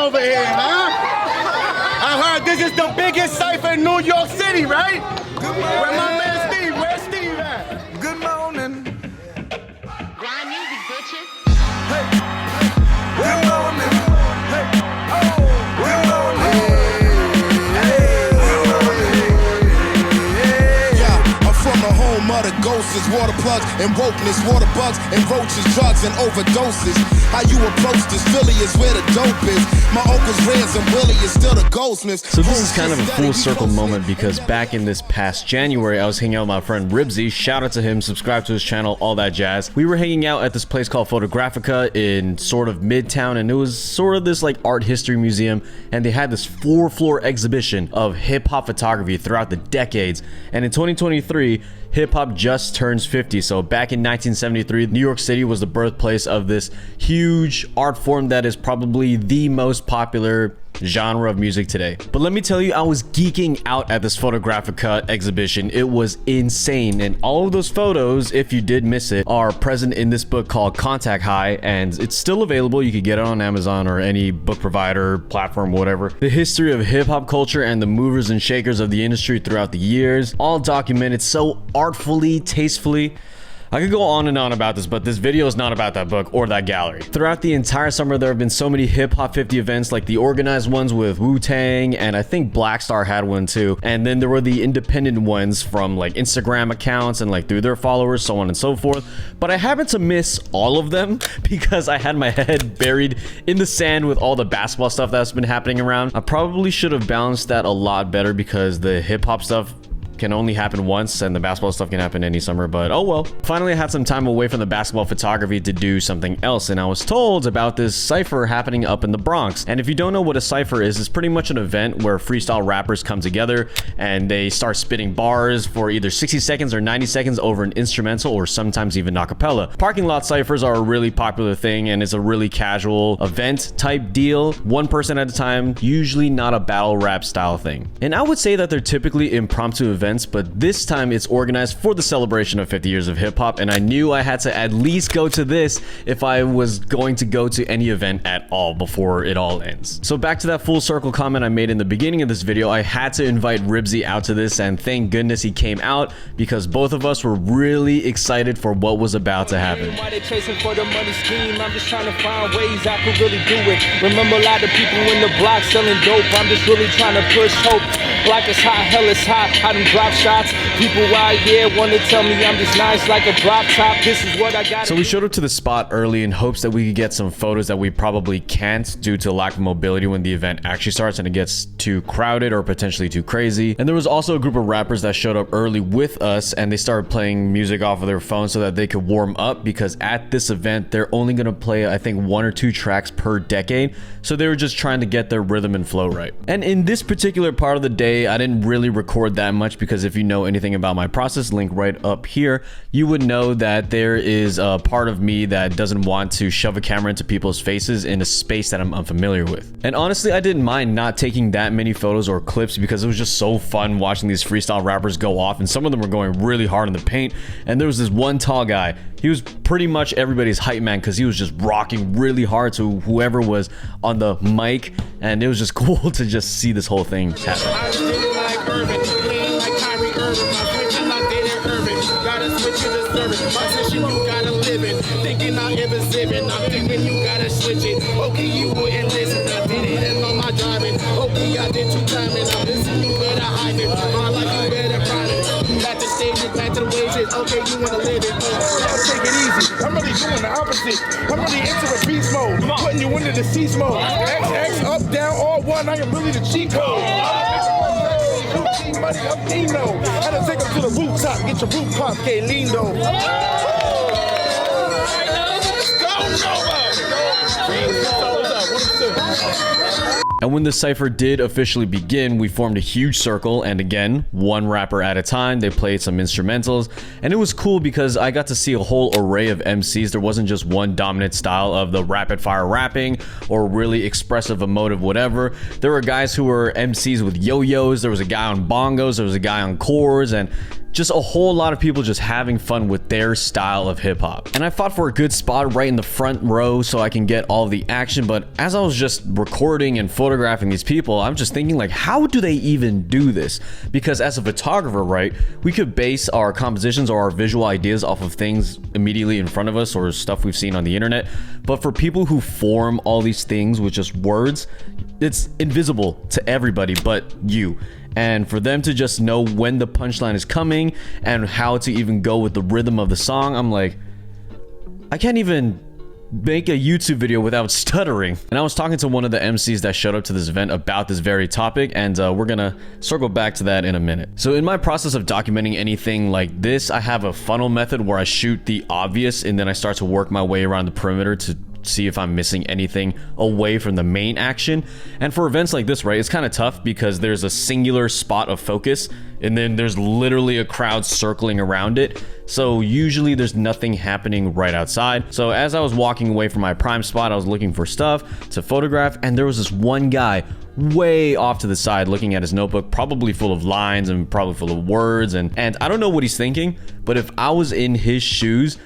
over here, huh? I heard this is the biggest cypher in New York City, right? Where my man Steve? Where's Steve at? Good morning. Grind music, bitches. Hey. Good morning. Hey. Oh. Good morning. From the home of the ghosts, water plugs and wokeness, water bugs and roaches, drugs and overdoses. How you approach this Philly is where the dope is. My uncle's Reds and Willie is still the goldsmiths. So this is kind of a full circle moment because back in this past January, I was hanging out with my friend Ribsy. Shout out to him, subscribe to his channel, all that jazz. We were hanging out at this place called Photographica in sort of Midtown, and it was sort of this like art history museum, and they had this 4-floor exhibition of hip-hop photography throughout the decades. And in 2023, hip-hop just turns 50. So back in 1973, New York City was the birthplace of this huge art form that is probably the most popular genre of music today. But let me tell you, I was geeking out at this Photographica exhibition. It was insane, and all of those photos, if you did miss it, are present in this book called Contact High, and it's still available. You could get it on Amazon or any book provider, platform, whatever. The history of hip-hop culture and the movers and shakers of the industry throughout the years, all documented so artfully, tastefully. I could go on and on about this, but this video is not about that book or that gallery. Throughout the entire summer, there have been so many Hip Hop 50 events, like the organized ones with Wu-Tang, and I think Black Star had one too. And then there were the independent ones from like Instagram accounts and like through their followers, so on and so forth. But I happened to miss all of them because I had my head buried in the sand with all the basketball stuff that's been happening around. I probably should have balanced that a lot better because the hip hop stuff can only happen once and the basketball stuff can happen any summer, but oh well. Finally, I had some time away from the basketball photography to do something else, and I was told about this cypher happening up in the Bronx. And if you don't know what a cypher is, it's pretty much an event where freestyle rappers come together and they start spitting bars for either 60 seconds or 90 seconds over an instrumental or sometimes even a cappella. Parking lot cyphers are a really popular thing, and it's a really casual event type deal, one person at a time, usually not a battle rap style thing. And I would say that they're typically impromptu events, but this time it's organized for the celebration of 50 years of hip-hop, and I knew I had to at least go to this if I was going to go to any event at all before it all ends. So back to that full circle comment I made in the beginning of this video, I had to invite Ribsy out to this, and thank goodness he came out because both of us were really excited for what was about to happen. Why they chasing for the money scheme? I'm just trying to find ways I could really do it. Remember a lot of people in the block selling dope. I'm just really trying to push hope. Black is hot, hell is hot. I done drop shots. People out here want to tell me I'm just nice like a drop top. This is what I got. So we showed up to the spot early in hopes that we could get some photos that we probably can't due to lack of mobility when the event actually starts and it gets too crowded or potentially too crazy. And there was also a group of rappers that showed up early with us, and they started playing music off of their phone so that they could warm up, because at this event they're only going to play I think 1 or 2 tracks per decade. So they were just trying to get their rhythm and flow right. And in this particular part of the day, I didn't really record that much because if you know anything about my process, link right up here, you would know that there is a part of me that doesn't want to shove a camera into people's faces in a space that I'm unfamiliar with. And honestly, I didn't mind not taking that many photos or clips because it was just so fun watching these freestyle rappers go off, and some of them were going really hard in the paint. And there was this one tall guy. He was pretty much everybody's hype man because he was just rocking really hard to whoever was on the mic, and it was just cool to just see this whole thing happen. Thinking I ever living, I'm thinking you gotta switch it. Okay, you wouldn't listen. I did it and on my driving. Okay, I did 2 times and I'm listening. You better hide it. My life, you better ride it. Back to stages, back to the wages. Okay, you wanna live it. Take it easy. I'm really doing the opposite. I'm really into the beast mode. Putting you into the cease mode. X, up, down, all one. I am really the cheat code. Money, I'm Dino. I done take them to the rooftop. Get your roof pop, que lindo. And when the cypher did officially begin, we formed a huge circle, and again, one rapper at a time. They played some instrumentals, and it was cool because I got to see a whole array of MCs. There wasn't just one dominant style of the rapid fire rapping or really expressive, emotive, whatever. There were guys who were MCs with yo-yos. There was a guy on bongos. There was a guy on chords, and just a whole lot of people just having fun with their style of hip hop. And I fought for a good spot right in the front row so I can get all the action. But as I was just recording and photographing these people, I'm just thinking like, how do they even do this? Because as a photographer, right, we could base our compositions or our visual ideas off of things immediately in front of us or stuff we've seen on the internet. But for people who form all these things with just words, it's invisible to everybody but you. And for them to just know when the punchline is coming and how to even go with the rhythm of the song, I'm like, I can't even make a YouTube video without stuttering. And I was talking to one of the MCs that showed up to this event about this very topic, and we're gonna circle back to that in a minute. So in my process of documenting anything like this, I have a funnel method where I shoot the obvious and then I start to work my way around the perimeter to see if I'm missing anything away from the main action. And for events like this, right, it's kind of tough because there's a singular spot of focus and then there's literally a crowd circling around it. So usually there's nothing happening right outside. So as I was walking away from my prime spot, I was looking for stuff to photograph, and there was this one guy way off to the side looking at his notebook, probably full of lines and probably full of words, and I don't know what he's thinking, but if I was in his shoes,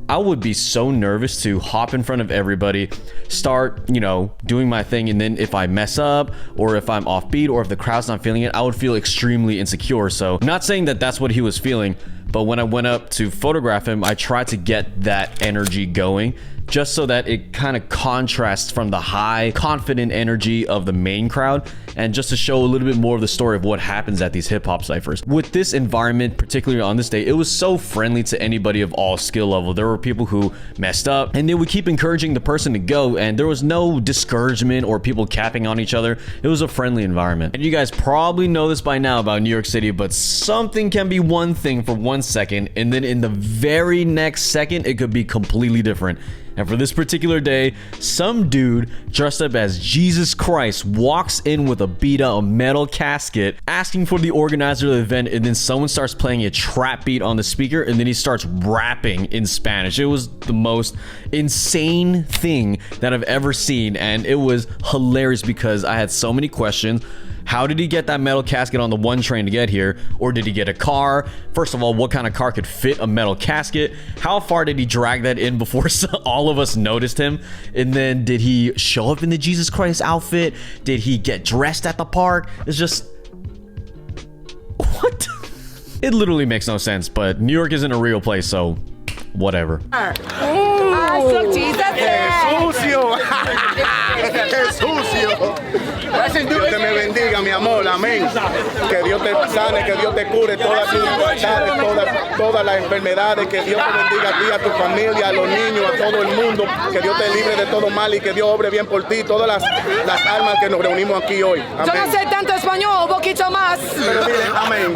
I would be so nervous to hop in front of everybody, start, you know, doing my thing, and then if I mess up or if I'm offbeat or if the crowd's not feeling it, I would feel extremely insecure. So not saying that that's what he was feeling, but when I went up to photograph him, I tried to get that energy going just so that it kind of contrasts from the high, confident energy of the main crowd, and just to show a little bit more of the story of what happens at these hip-hop ciphers. With this environment, particularly on this day, it was so friendly to anybody of all skill level. There were people who messed up, and they would keep encouraging the person to go, and there was no discouragement or people capping on each other. It was a friendly environment. And you guys probably know this by now about New York City, but something can be one thing for 1 second, and then in the very next second, it could be completely different. And for this particular day, some dude dressed up as Jesus Christ walks in with a metal casket, asking for the organizer of the event, and then someone starts playing a trap beat on the speaker, and then he starts rapping in Spanish. It was the most insane thing that I've ever seen, and it was hilarious because I had so many questions. How did he get that metal casket on the one train to get here? Or did he get a car? First of all, what kind of car could fit a metal casket? How far did he drag that in before all of us noticed him? And then did he show up in the Jesus Christ outfit? Did he get dressed at the park? It's just... what? It literally makes no sense, but New York isn't a real place, so whatever. Dios te me bendiga, mi amor, amén. Que Dios te sane, que Dios te cure todas tus enfermedades, todas las enfermedades. Que Dios te bendiga a ti, a tu familia, a los niños, a todo el mundo. Que Dios te libre de todo mal y que Dios obre bien por ti. Todas las almas que nos reunimos aquí hoy. Amén. Yo no sé tanto español, un poquito más. Pero dile, amén.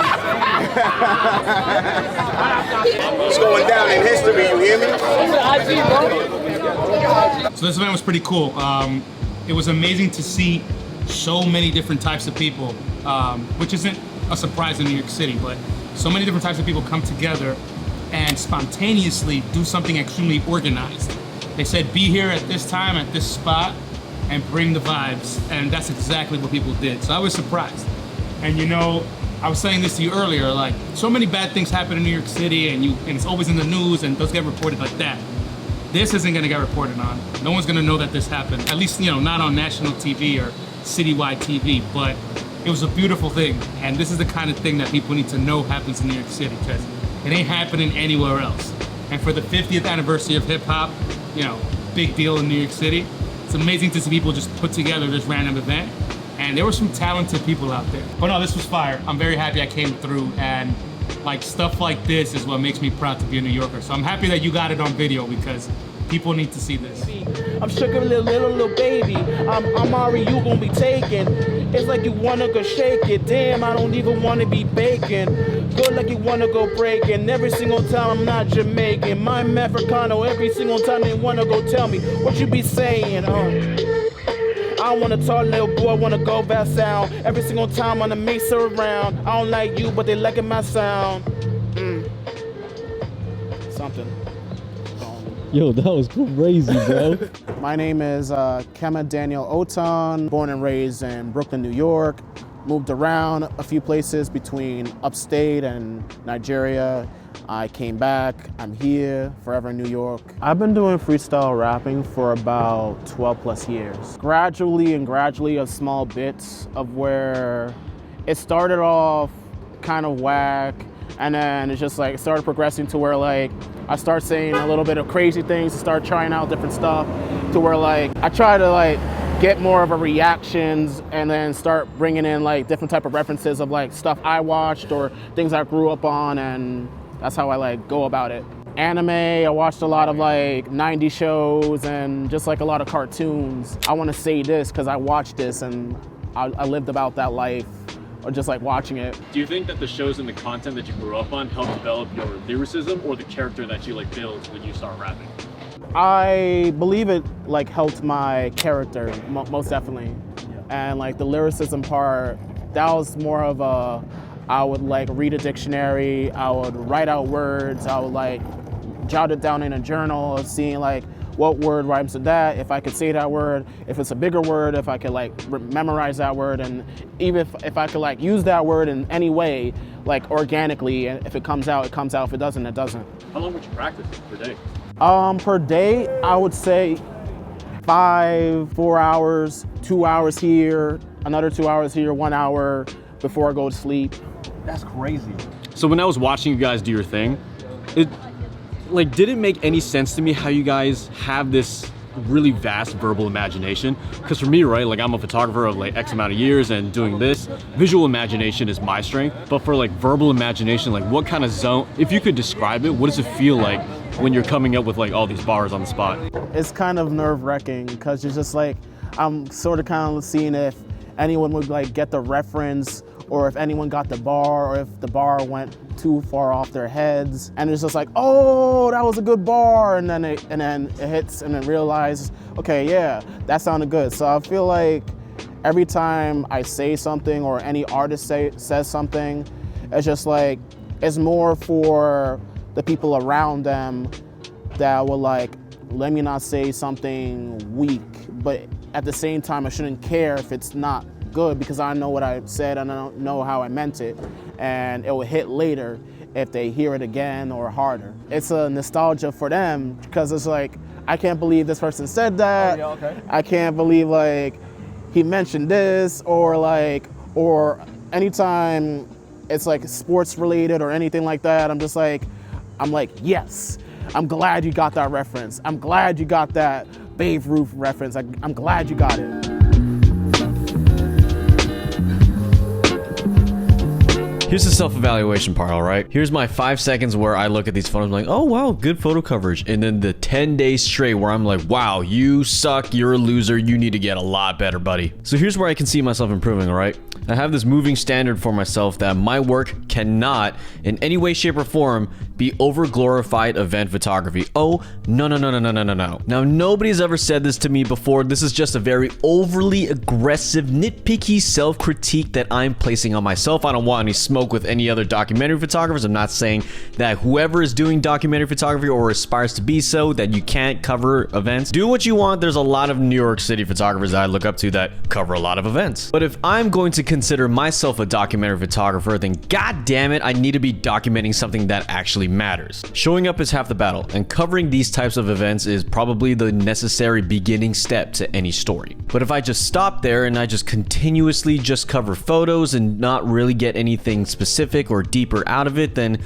It's going down in history, you hear me? So this event was pretty cool. It was amazing to see so many different types of people, which isn't a surprise in New York City, but so many different types of people come together and spontaneously do something extremely organized. They said, be here at this time, at this spot, and bring the vibes, and that's exactly what people did. So I was surprised. And you know, I was saying this to you earlier, like, so many bad things happen in New York City, and it's always in the news, and those get reported like that. This isn't gonna get reported on. No one's gonna know that this happened. At least, you know, not on national TV or citywide TV, but it was a beautiful thing. And this is the kind of thing that people need to know happens in New York City, because it ain't happening anywhere else. And for the 50th anniversary of hip hop, you know, big deal in New York City. It's amazing to see people just put together this random event. And there were some talented people out there. But no, this was fire. I'm very happy I came through, and like stuff like this is what makes me proud to be a New Yorker. So I'm happy that you got it on video because people need to see this. I'm sugar little baby. I'm Ari, you gon' be taken. It's like you wanna go shake it. Damn, I don't even wanna be bacon. Good like you wanna go breaking. Every single time I'm not Jamaican. I'm Africano. Every single time they wanna go tell me what you be saying. I don't wanna talk, little boy, I wanna go back sound. Every single time on the mix around. I don't like you, but they liking my sound. Something. Yo, that was crazy, bro. My name is Kema Daniel Oton, born and raised in Brooklyn, New York. moved around a few places between upstate and Nigeria. I came back, I'm here, forever in New York. I've been doing freestyle rapping for about 12 plus years. Gradually of small bits of where it started off kind of whack, and then it's just like, it started progressing to where like, I start saying a little bit of crazy things, to start trying out different stuff, to where like, I try to like, get more of a reactions and then start bringing in like different type of references of like stuff I watched or things I grew up on, and that's how I like go about it. Anime, I watched a lot of like 90s shows and just like a lot of cartoons. I want to say this because I watched this and I lived about that life, or just like watching it. Do you think that the shows and the content that you grew up on helped develop your lyricism or the character that you like build when you start rapping? I believe it like helped my character most definitely. And like the lyricism part, that was more of a, I would like read a dictionary, I would write out words, I would like jot it down in a journal of seeing like what word rhymes with that, if I could say that word, if it's a bigger word, if I could like memorize that word, and even if I could like use that word in any way, like organically, and if it comes out, it comes out, if it doesn't, it doesn't. How long would you practice per day? Per day, I would say 4 hours, 2 hours here, another 2 hours here, 1 hour before I go to sleep. That's crazy. So when I was watching you guys do your thing, it like didn't make any sense to me how you guys have this really vast verbal imagination. Because for me, right, like I'm a photographer of like X amount of years and doing this, visual imagination is my strength. But for like verbal imagination, like what kind of zone, if you could describe it, what does it feel like when you're coming up with like all these bars on the spot? It's kind of nerve-wracking because you're just like, I'm sort of kind of seeing if anyone would like get the reference, or if anyone got the bar, or if the bar went too far off their heads. And it's just like, oh, that was a good bar. And then it hits and then realize, okay, yeah, that sounded good. So I feel like every time I say something or any artist says something, it's just like, it's more for the people around them that will like, let me not say something weak, but at the same time, I shouldn't care if it's not good because I know what I said and I don't know how I meant it, and it will hit later if they hear it again or harder. It's a nostalgia for them because it's like, I can't believe this person said that. Oh, yeah, okay. I can't believe like he mentioned this, or anytime it's like sports related or anything like that, I'm like, yes, I'm glad you got that reference. I'm glad you got that Babe Ruth reference. I'm glad you got it. Here's the self-evaluation part, all right? Here's my 5 seconds where I look at these photos, I'm like, oh, wow, good photo coverage. And then the 10 days straight where I'm like, wow, you suck, you're a loser, you need to get a lot better, buddy. So here's where I can see myself improving, all right? I have this moving standard for myself that my work cannot, in any way, shape, or form, be over-glorified event photography. Oh, no. Now, nobody's ever said this to me before. This is just a very overly aggressive, nitpicky self-critique that I'm placing on myself. I don't want any smoke with any other documentary photographers. I'm not saying that whoever is doing documentary photography or aspires to be so, that you can't cover events. Do what you want. There's a lot of New York City photographers that I look up to that cover a lot of events. But if I'm going to consider myself a documentary photographer, then god damn it, I need to be documenting something that actually matters. Showing up is half the battle, and covering these types of events is probably the necessary beginning step to any story. But if I just stop there and I just continuously just cover photos and not really get anything specific or deeper out of it, then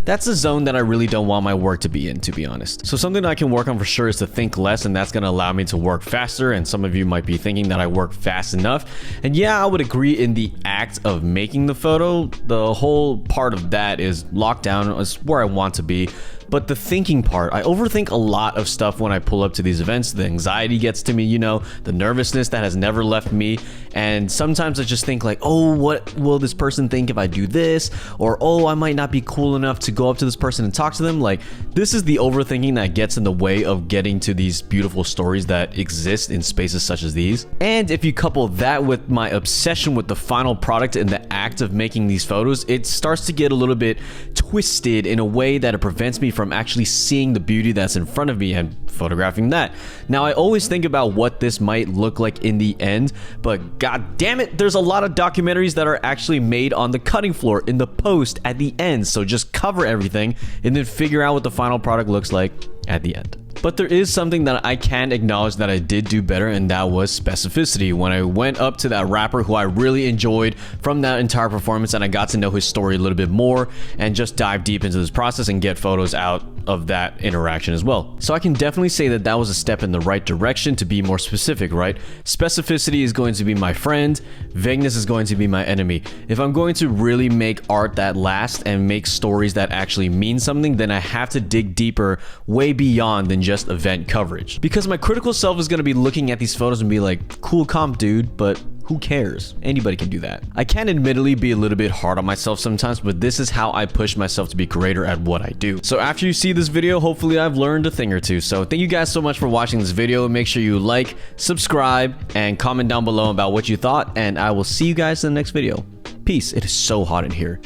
that's a zone that I really don't want my work to be in, to be honest. So something that I can work on for sure is to think less, and that's gonna allow me to work faster. And some of you might be thinking that I work fast enough. And yeah, I would agree in the act of making the photo. The whole part of that is locked down, is where I want to be. But the thinking part, I overthink a lot of stuff when I pull up to these events. The anxiety gets to me, you know, the nervousness that has never left me. And sometimes I just think like, oh, what will this person think if I do this? Or, oh, I might not be cool enough to go up to this person and talk to them. Like, this is the overthinking that gets in the way of getting to these beautiful stories that exist in spaces such as these. And if you couple that with my obsession with the final product and the act of making these photos, it starts to get a little bit twisted in a way that it prevents me from actually seeing the beauty that's in front of me and photographing that. Now, I always think about what this might look like in the end, but god damn it, there's a lot of documentaries that are actually made on the cutting floor, in the post, at the end. So just cover everything and then figure out what the final product looks like at the end. But there is something that I can acknowledge that I did do better, and that was specificity. When I went up to that rapper who I really enjoyed from that entire performance, and I got to know his story a little bit more and just dive deep into this process and get photos out of that interaction as well. So I can definitely say that that was a step in the right direction to be more specific, right? Specificity is going to be my friend, vagueness is going to be my enemy. If I'm going to really make art that lasts and make stories that actually mean something, then I have to dig deeper, way beyond than just event coverage. Because my critical self is going to be looking at these photos and be like, cool comp, dude, but who cares? Anybody can do that. I can admittedly be a little bit hard on myself sometimes, but this is how I push myself to be greater at what I do. So after you see this video, hopefully I've learned a thing or two. So thank you guys so much for watching this video. Make sure you like, subscribe, and comment down below about what you thought, and I will see you guys in the next video. Peace. It is so hot in here.